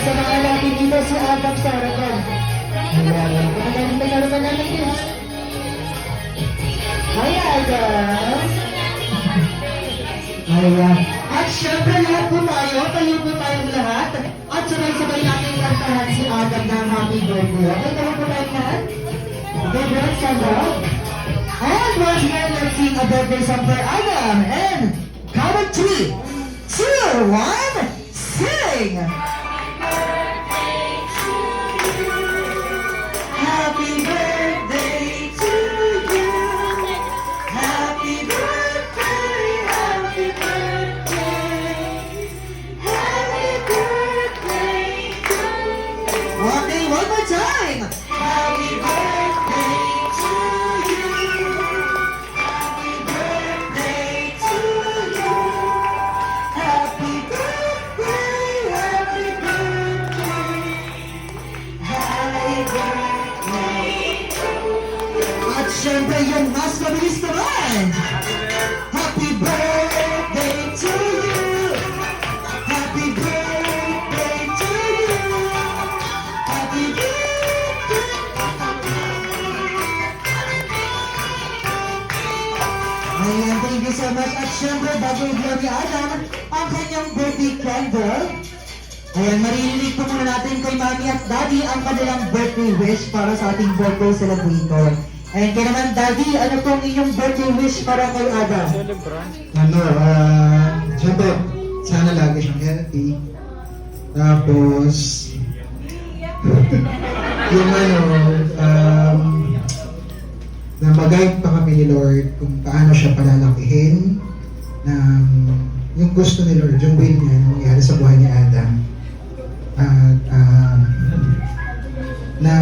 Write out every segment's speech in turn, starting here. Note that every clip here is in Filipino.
sa mga natin dito si Adam sa harapan. Ayan, kapagaling na harapan natin dito. Hi, Adam! Ayan. At syempre lahat po tayo po tayong lahat. At sabay-sabay natin kantahan si Adam ng happy birthday. Okay, tayo po tayong lahat? Okay, let's stand up. And once again, let's sing a birthday song for Adam. And count of 3, 2, 1, sing! Happy birthday to you. Happy birthday, happy birthday. Happy birthday to you. Okay, one more time. Happy birthday to you. Happy birthday to you. Happy birthday, happy birthday. Happy birthday. At syempre yung mas mabilis naman. Happy birthday to you. Happy birthday to you. Happy birthday. Ayan, thank you so much. At syempre, bago i-blow ni Adam ang kanyang birthday candle. Ayan, maririnig po muna natin kay Mami at Daddy ang kanilang birthday wish para sa ating birthday celebrator. Ayan, kaya naman Daddy, ano pong inyong birthday wish para kay Adam? Siyempre, sana lagi siyang healthy. Tapos, yung na mag-guide pa kami ni Lord kung paano siya palalakihin ng yung gusto ni Lord, yung will niya na mangyari sa buhay ni Adam. At na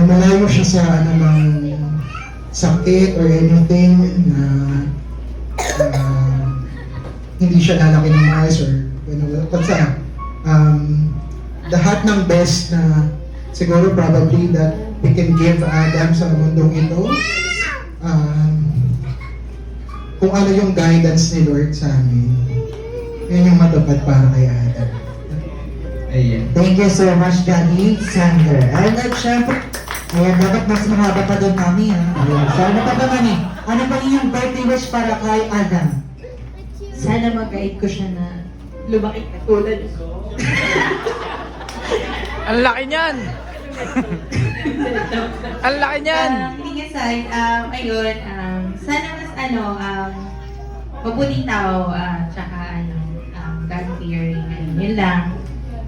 malayo siya sa anumang sakit or anything na hindi siya lalaki ng mais or basta lahat ng best na siguro probably that we can give Adam sa mundong ito. Kung ano yung guidance ni Lord sa amin, yun yung matupad para kay Adam. Ayan. Thank you so much, Daddy Sander. And like, syempre, ayan, dapat mas mahaba pa doon, Mami, ha? Ayan. So, ano pa ba, Mami? Ano ba yung birthday wish para kay Adam? Sana mag-guide ko siya na lumaki katulad ko. Ang laki niyan! Ang laki niyan! Kidding aside, ayun, sana mas mabuting tao, tsaka God-fearing, ayun, yun lang.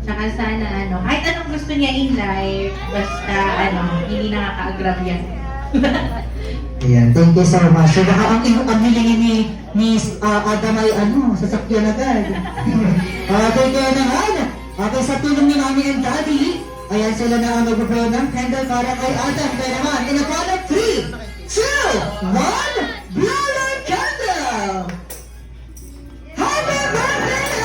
Tsaka sana, kahit anong gusto niya in life, basta, hindi nakaka-agrabyan. Ayan, thank you so much. So, baka ang hilingin ni Adam ay sasakyan agad. Okay, kaya naman. Okay, sa tulong ni Mami and Daddy, ayan sila na ang mag-blow ng candle para kay Adam. Kaya naman, in a count of 3, 2, 1,